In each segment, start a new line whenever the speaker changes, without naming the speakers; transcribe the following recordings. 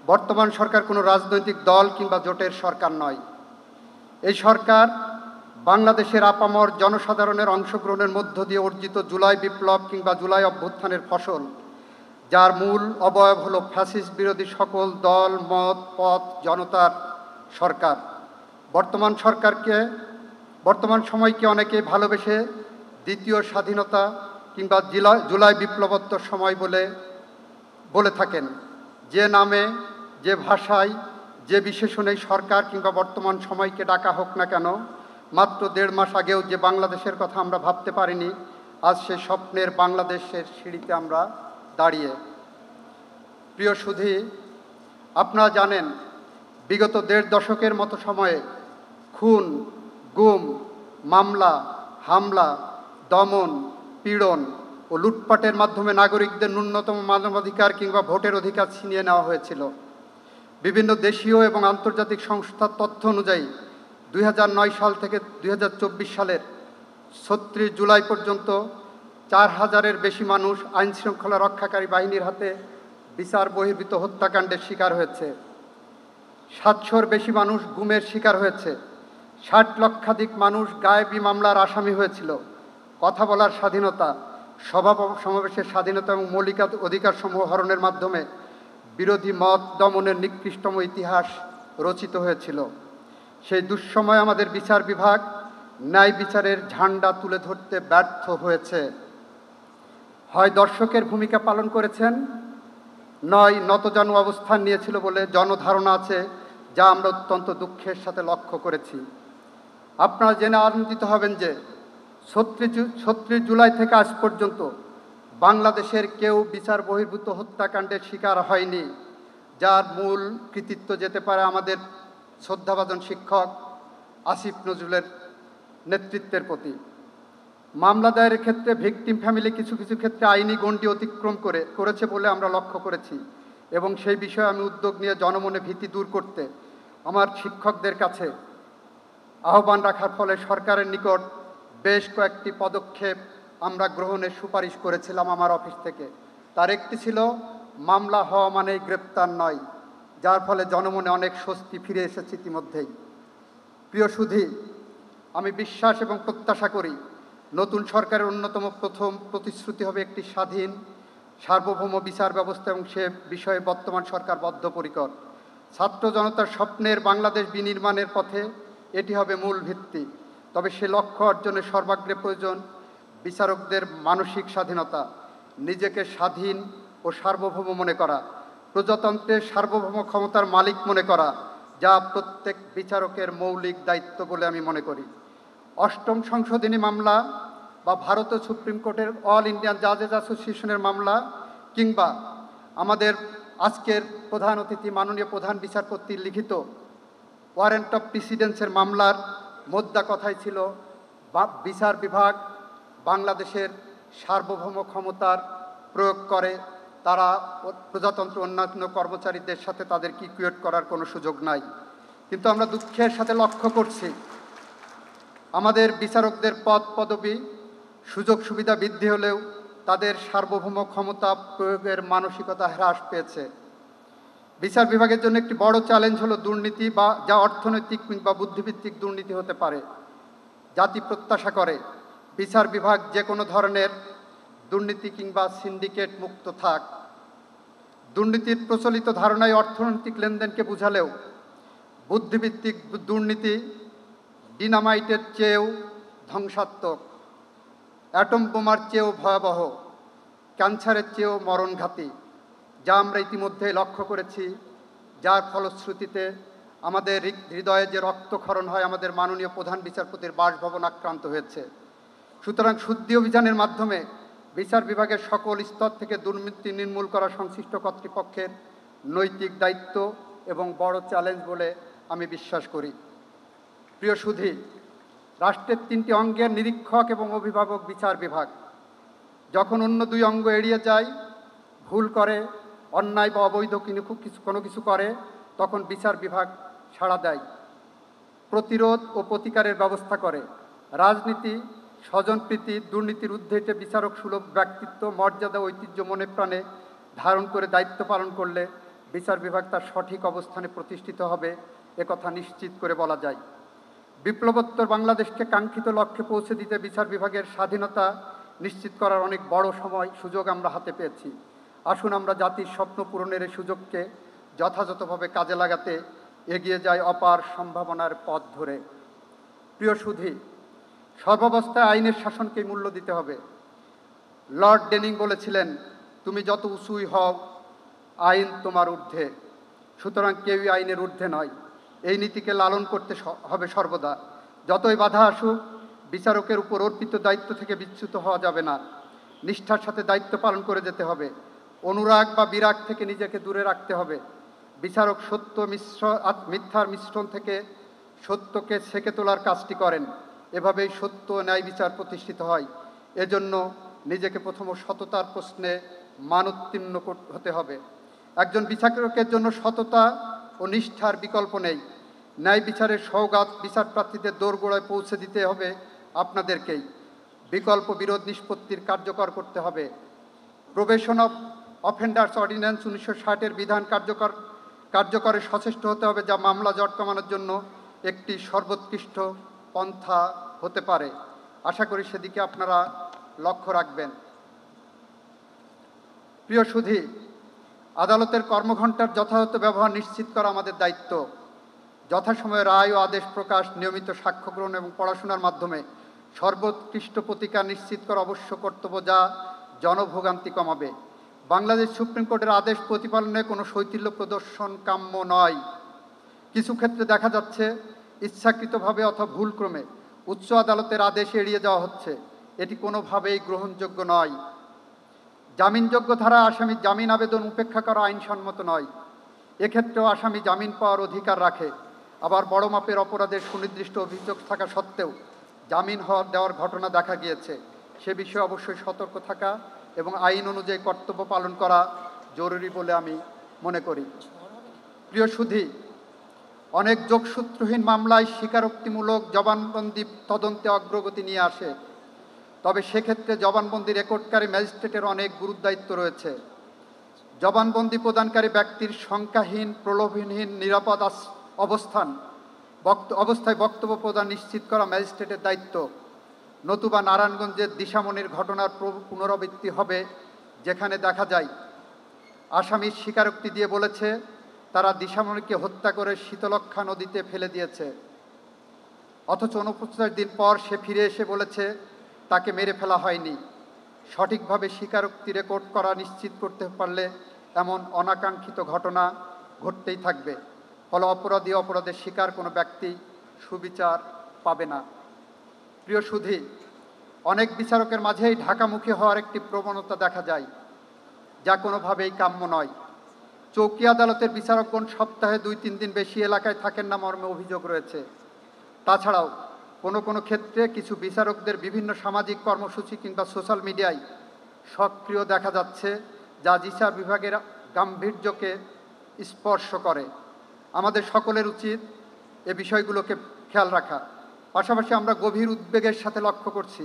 বর্তমান সরকার কোনো রাজনৈতিক দল কিংবা জোটের সরকার নয়। এই সরকার বাংলাদেশের আপামর জনসাধারণের অংশগ্রহণের মধ্য দিয়ে অর্জিত জুলাই বিপ্লব কিংবা জুলাই অভ্যুত্থানের ফসল, যার মূল অবয়ব হলো ফ্যাসিস্ট বিরোধী সকল দল, মত, পথ, জনতার সরকার। বর্তমান সময়কে অনেকে ভালোবেসে দ্বিতীয় স্বাধীনতা কিংবা জুলাই বিপ্লবোত্তর সময় বলে থাকেন। যে নামে, যে ভাষায়, যে বিশেষণেই সরকার কিংবা বর্তমান সময়কে ডাকা হোক না কেন, মাত্র ১.৫ মাস আগেও যে বাংলাদেশের কথা আমরা ভাবতে পারিনি, আজ সে স্বপ্নের বাংলাদেশের সিঁড়িতে আমরা দাঁড়িয়ে। প্রিয় সুধী, আপনারা জানেন বিগত ১.৫ দশকের মতো সময়ে খুন, গুম, মামলা, হামলা, দমন, পীড়ন ও লুটপাটের মাধ্যমে নাগরিকদের ন্যূনতম মানবাধিকার কিংবা ভোটের অধিকার ছিনিয়ে নেওয়া হয়েছিল। বিভিন্ন দেশীয় এবং আন্তর্জাতিক সংস্থার তথ্য অনুযায়ী ২০০৯ সাল থেকে ২০২৪ সালের ৩৬ জুলাই পর্যন্ত ৪,০০০-এর বেশি মানুষ আইনশৃঙ্খলা রক্ষাকারী বাহিনীর হাতে বিচার বহির্ভূত হত্যাকাণ্ডের শিকার হয়েছে। ৭০০-র বেশি মানুষ গুমের শিকার হয়েছে। ৬০ লক্ষাধিক মানুষ গায়েবী মামলার আসামি হয়েছিল। কথা বলার স্বাধীনতা, সভা সমাবেশের স্বাধীনতা এবং মৌলিক অধিকারসমূহ হরণের মাধ্যমে বিরোধী মত দমনের নিকৃষ্টতম ইতিহাস রচিত হয়েছিল। সেই দুঃসময়ে আমাদের বিচার বিভাগ ন্যায় বিচারের ঝান্ডা তুলে ধরতে ব্যর্থ হয়েছে। হয় দর্শকের ভূমিকা পালন করেছেন, নয় নতজানু অবস্থান নিয়েছিল বলে জনধারণা আছে, যা আমরা অত্যন্ত দুঃখের সাথে লক্ষ্য করেছি। আপনারা জেনে আনন্দিত হবেন যে ৩৬ জুলাই থেকে আজ পর্যন্ত বাংলাদেশের কেউ বিচার বহির্ভূত হত্যাকাণ্ডের শিকার হয়নি, যার মূল কৃতিত্ব যেতে পারে আমাদের শ্রদ্ধাভাজন শিক্ষক আসিফ নজরুলের নেতৃত্বের প্রতি। মামলা দায়েরের ক্ষেত্রে ভিকটিম ফ্যামিলি কিছু ক্ষেত্রে আইনি গণ্ডি অতিক্রম করেছে বলে আমরা লক্ষ্য করেছি, এবং সেই বিষয়ে আমি উদ্যোগ নিয়ে জনমনে ভীতি দূর করতে আমার শিক্ষকদের কাছে আহ্বান রাখার ফলে সরকারের নিকট বেশ কয়েকটি পদক্ষেপ আমরা গ্রহণের সুপারিশ করেছিলাম আমার অফিস থেকে। তার একটি ছিল মামলা হওয়া মানেই গ্রেপ্তার নয়, যার ফলে জনমনে অনেক স্বস্তি ফিরে এসেছে ইতিমধ্যেই। প্রিয় সুধী, আমি বিশ্বাস এবং প্রত্যাশা করি নতুন সরকারের অন্যতম প্রথম প্রতিশ্রুতি হবে একটি স্বাধীন সার্বভৌম বিচার ব্যবস্থা, এবং সে বিষয়ে বর্তমান সরকার বদ্ধপরিকর। ছাত্র জনতার স্বপ্নের বাংলাদেশ বিনির্মাণের পথে এটি হবে মূল ভিত্তি। তবে সে লক্ষ্য অর্জনের সর্বাগ্রে প্রয়োজন বিচারকদের মানসিক স্বাধীনতা, নিজেকে স্বাধীন ও সার্বভৌম মনে করা, প্রজাতন্ত্রের সার্বভৌম ক্ষমতার মালিক মনে করা, যা প্রত্যেক বিচারকের মৌলিক দায়িত্ব বলে আমি মনে করি। ৮ম সংশোধনী মামলা বা ভারতীয় সুপ্রিম কোর্টের অল ইন্ডিয়ান জাজেস অ্যাসোসিয়েশনের মামলা, কিংবা আমাদের আজকের প্রধান অতিথি মাননীয় প্রধান বিচারপতির লিখিত ওয়ারেন্ট অফ প্রিসিডেন্সের মামলার মোদ্দা কথাই ছিল বিচার বিভাগ বাংলাদেশের সার্বভৌম ক্ষমতার প্রয়োগ করে, তারা প্রজাতন্ত্র অন্যান্য কর্মচারীদের সাথে তাদেরকে ইকুয়েট করার কোনো সুযোগ নাই। কিন্তু আমরা দুঃখের সাথে লক্ষ্য করছি আমাদের বিচারকদের পদ পদবি সুযোগ সুবিধা বৃদ্ধি হলেও তাদের সার্বভৌম ক্ষমতা প্রয়োগের মানসিকতা হ্রাস পেয়েছে। বিচার বিভাগের জন্য একটি বড় চ্যালেঞ্জ হলো দুর্নীতি, বা যা অর্থনৈতিক কিংবা বুদ্ধিভিত্তিক দুর্নীতি হতে পারে। জাতি প্রত্যাশা করে বিচার বিভাগ যে কোনো ধরনের দুর্নীতি কিংবা সিন্ডিকেট মুক্ত থাক। দুর্নীতির প্রচলিত ধারণায় অর্থনৈতিক লেনদেনকে বুঝালেও বুদ্ধিভিত্তিক দুর্নীতি ডিনামাইটের চেয়েও ধ্বংসাত্মক, অ্যাটম বোমার চেয়েও ভয়াবহ, ক্যান্সারের চেয়েও মরণঘাতী, যা আমরা ইতিমধ্যে লক্ষ্য করেছি, যার ফলশ্রুতিতে আমাদের হৃদয়ে যে রক্তক্ষরণ হয়, আমাদের মাননীয় প্রধান বিচারপতির বাসভবন আক্রান্ত হয়েছে। সুতরাং শুদ্ধি অভিযানের মাধ্যমে বিচার বিভাগের সকল স্তর থেকে দুর্নীতি নির্মূল করা সংশ্লিষ্ট কর্তৃপক্ষের নৈতিক দায়িত্ব এবং বড় চ্যালেঞ্জ বলে আমি বিশ্বাস করি। প্রিয় সুধী, রাষ্ট্রের 3টি অঙ্গের নিরীক্ষক এবং অভিভাবক বিচার বিভাগ যখন অন্য 2 অঙ্গ এড়িয়ে যায়, ভুল করে, অন্যায় বা অবৈধ কোনো কিছু করে, তখন বিচার বিভাগ সাড়া দেয়, প্রতিরোধ ও প্রতিকারের ব্যবস্থা করে। রাজনীতি, স্বজনপ্রীতি, দুর্নীতির ঊর্ধ্বে বিচারক সুলভ ব্যক্তিত্ব, মর্যাদা, ঐতিহ্য মনে প্রাণে ধারণ করে দায়িত্ব পালন করলে বিচার বিভাগ তার সঠিক অবস্থানে প্রতিষ্ঠিত হবে একথা নিশ্চিত করে বলা যায়। বিপ্লবোত্তর বাংলাদেশকে কাঙ্ক্ষিত লক্ষ্যে পৌঁছে দিতে বিচার বিভাগের স্বাধীনতা নিশ্চিত করার অনেক বড় সুযোগ আমরা হাতে পেয়েছি। আসুন আমরা জাতির স্বপ্ন পূরণের এই সুযোগকে যথাযথভাবে কাজে লাগাতে এগিয়ে যাই অপার সম্ভাবনার পথ ধরে। প্রিয় সুধী, সর্বাবস্থায় আইনের শাসনকে মূল্য দিতে হবে। লর্ড ডেনিং বলেছিলেন, তুমি যত উঁচুই হও আইন তোমার ঊর্ধ্বে, সুতরাং কেউই আইনের ঊর্ধ্বে নয়। এই নীতিকে লালন করতে হবে সর্বদা। যতই বাধা আসুক, বিচারকের উপর অর্পিত দায়িত্ব থেকে বিচ্যুত হওয়া যাবে না। নিষ্ঠার সাথে দায়িত্ব পালন করে যেতে হবে। অনুরাগ বা বিরাগ থেকে নিজেকে দূরে রাখতে হবে। বিচারক মিথ্যার মিশ্রণ থেকে সত্যকে ছেঁকে তোলার কাজটি করেন। এভাবেই সত্য ন্যায় বিচার প্রতিষ্ঠিত হয়। এজন্য নিজেকে প্রথম সততার প্রশ্নে মানোত্তীর্ণ হতে হবে। একজন বিচারকের জন্য সততা ও নিষ্ঠার বিকল্প নেই। ন্যায় বিচারের সওগাত বিচার প্রার্থীদের দোরগোড়ায় পৌঁছে দিতে হবে আপনাদেরকেই। বিকল্প বিরোধ নিষ্পত্তির কার্যকর করতে হবে। প্রোবেশন অফ অফেন্ডার্স অর্ডিন্যান্স 1960-এর বিধান কার্যকরে সচেষ্ট হতে হবে, যা মামলা জট কমানোর জন্য একটি সর্বোৎকৃষ্ট পন্থা হতে পারে। আশা করি সেদিকে আপনারা লক্ষ্য রাখবেন। প্রিয় সুধী, আদালতের কর্মঘণ্টার যথাযথ ব্যবহার নিশ্চিত করা আমাদের দায়িত্ব। যথাসময়ে রায় ও আদেশ প্রকাশ, নিয়মিত সাক্ষ্য গ্রহণ এবং পড়াশোনার মাধ্যমে সর্বোৎকৃষ্ট প্রতিকার নিশ্চিত করা অবশ্য কর্তব্য, যা জনভোগান্তি কমাবে। বাংলাদেশ সুপ্রিম কোর্টের আদেশ প্রতিপালনে কোনো শৈথিল্য প্রদর্শন কাম্য নয়। কিছু ক্ষেত্রে দেখা যাচ্ছে ইচ্ছাকৃতভাবে অথবা ভুলক্রমে উচ্চ আদালতের আদেশ এড়িয়ে যাওয়া হচ্ছে। এটি কোনোভাবেই গ্রহণযোগ্য নয়। জামিনযোগ্য ধারা আসামির জামিন আবেদন উপেক্ষা করা আইনসম্মত নয়। এক্ষেত্রেও আসামি জামিন পাওয়ার অধিকার রাখে। আবার বড় মাপের অপরাধের সুনির্দিষ্ট অভিযোগ থাকা সত্ত্বেও জামিন দেওয়ার ঘটনা দেখা গিয়েছে। সে বিষয়ে অবশ্যই সতর্ক থাকা এবং আইন অনুযায়ী কর্তব্য পালন করা জরুরি বলে আমি মনে করি। প্রিয় সুধী, অনেক যোগসূত্রহীন মামলায় স্বীকারোক্তিমূলক জবানবন্দি তদন্তে অগ্রগতি নিয়ে আসে। তবে সেক্ষেত্রে জবানবন্দি রেকর্ডকারী ম্যাজিস্ট্রেটের অনেক গুরুদায়িত্ব রয়েছে। জবানবন্দি প্রদানকারী ব্যক্তির সংখ্যাহীন, প্রলোভনহীন, নিরাপদ অবস্থায় বক্তব্য প্রদান নিশ্চিত করা ম্যাজিস্ট্রেটের দায়িত্ব। নতুবা নারায়ণগঞ্জের দিশামণির ঘটনার পুনরাবৃত্তি হবে, যেখানে দেখা যায় আসামির স্বীকারোক্তি দিয়ে বলেছে তারা দিশামণিকে হত্যা করে শীতলক্ষা নদীতে ফেলে দিয়েছে, অথচ 49 দিন পর সে ফিরে এসে বলেছে তাকে মেরে ফেলা হয়নি। সঠিকভাবে স্বীকারোক্তি রেকর্ড করা নিশ্চিত করতে পারলে এমন অনাকাঙ্ক্ষিত ঘটনা ঘটতেই থাকবে। ফলে অপরাধের শিকার কোনো ব্যক্তি সুবিচার পাবে না। প্রিয় সুধী, অনেক বিচারকের মাঝেই ঢাকামুখী হওয়ার একটি প্রবণতা দেখা যায়, যা কোনোভাবেই কাম্য নয়। চৌকি আদালতের বিচারকগণ সপ্তাহে 2-3 দিন বেশি এলাকায় থাকেন না মর্মে অভিযোগ রয়েছে। তাছাড়াও কোনো ক্ষেত্রে কিছু বিচারকদের বিভিন্ন সামাজিক কর্মসূচি কিংবা সোশ্যাল মিডিয়ায় সক্রিয় দেখা যাচ্ছে, যা বিচার বিভাগের গাম্ভীর্যকে স্পর্শ করে। আমাদের সকলের উচিত এ বিষয়গুলোকে খেয়াল রাখা। পাশাপাশি আমরা গভীর উদ্বেগের সাথে লক্ষ্য করছি,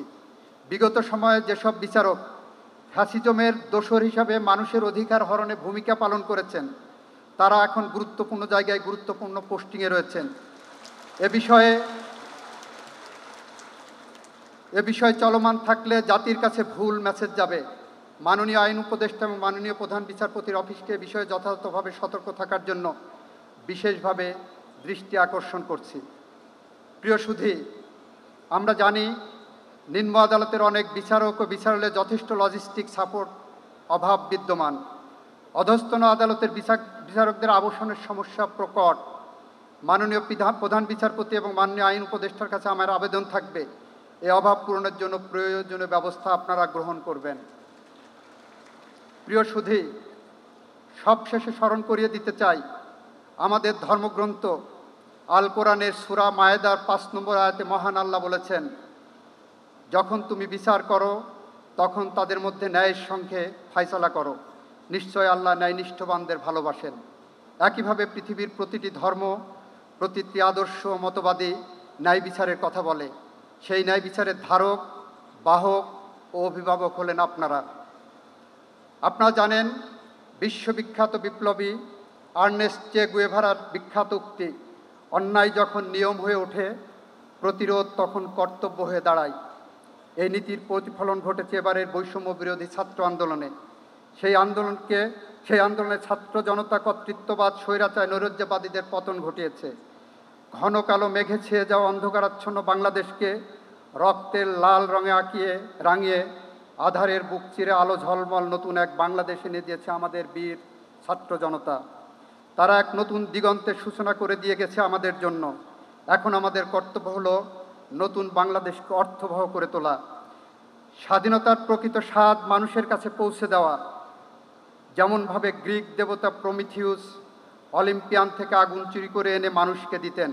বিগত সময়ে যেসব বিচারক ফ্যাসিজমের দোসর হিসাবে মানুষের অধিকার হরণে ভূমিকা পালন করেছেন, তারা এখন গুরুত্বপূর্ণ জায়গায় গুরুত্বপূর্ণ পোস্টিংয়ে রয়েছেন। এ বিষয়ে চলমান থাকলে জাতির কাছে ভুল মেসেজ যাবে। মাননীয় আইন উপদেষ্টা এবং মাননীয় প্রধান বিচারপতির অফিসকে এ বিষয়ে যথাযথভাবে সতর্ক থাকার জন্য বিশেষভাবে দৃষ্টি আকর্ষণ করছি। প্রিয় সুধী, আমরা জানি নিম্ন আদালতের অনেক বিচারক ও বিচারালয়ে যথেষ্ট লজিস্টিক সাপোর্ট অভাব বিদ্যমান। অধস্তন আদালতের বিচারকদের আবাসনের সমস্যা প্রকট। মাননীয় প্রধান বিচারপতি এবং মাননীয় আইন উপদেষ্টার কাছে আমার আবেদন থাকবে, এই অভাব পূরণের জন্য প্রয়োজনীয় ব্যবস্থা আপনারা গ্রহণ করবেন। প্রিয় সুধী, সবশেষে স্মরণ করিয়ে দিতে চাই, আমাদের ধর্মগ্রন্থ আল কোরআনের সূরা মায়েদার 5 নম্বর আয়াতে মহান আল্লাহ বলেছেন, যখন তুমি বিচার করো তখন তাদের মধ্যে ন্যায়ের সঙ্গে ফায়সালা করো, নিশ্চয় আল্লাহ ন্যায়নিষ্ঠবানদের ভালোবাসেন। একইভাবে পৃথিবীর প্রতিটি ধর্ম, প্রতিটি আদর্শ মতবাদী ন্যায় বিচারের কথা বলে। সেই ন্যায় বিচারের ধারক, বাহক ও অভিভাবক হলেন আপনারা। আপনারা জানেন, বিশ্ববিখ্যাত বিপ্লবী আর্নেস্ট চে গুয়েভারার বিখ্যাত উক্তি, অন্যায় যখন নিয়ম হয়ে ওঠে, প্রতিরোধ তখন কর্তব্য হয়ে দাঁড়ায়। এই নীতির প্রতিফলন ঘটেছে এবারের বৈষম্য বিরোধী ছাত্র আন্দোলনে। সেই আন্দোলনে ছাত্র জনতা কর্তৃত্ববাদ, স্বৈরাচার, নৈরাজ্যবাদীদের পতন ঘটিয়েছে। ঘন কালো মেঘে ছেয়ে যাওয়া অন্ধকারাচ্ছন্ন বাংলাদেশকে রক্তের লাল রঙে রাঙিয়ে আধারের বুক চিরে আলো ঝলমল নতুন এক বাংলাদেশ এনে দিয়েছে আমাদের বীর ছাত্র জনতা। তারা এক নতুন দিগন্তের সূচনা করে দিয়ে গেছে আমাদের জন্য। এখন আমাদের কর্তব্য হলো নতুন বাংলাদেশকে অর্থবহ করে তোলা, স্বাধীনতার প্রকৃত স্বাদ মানুষের কাছে পৌঁছে দেওয়া। যেমনভাবে গ্রিক দেবতা প্রমিথিউস অলিম্পিয়ান থেকে আগুন চুরি করে এনে মানুষকে দিতেন,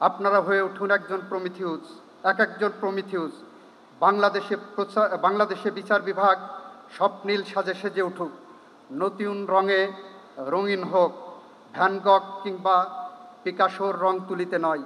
আপনারা হয়ে উঠুন একজন প্রমিথিউস, একজন প্রমিথিউস। বাংলাদেশে বিচার বিভাগ স্বপ্নীল সাজে সেজে উঠুক, নতুন রঙে রঙিন হোক, ভ্যান গগ কিংবা পিকাসোর রং তুলিতে নয়।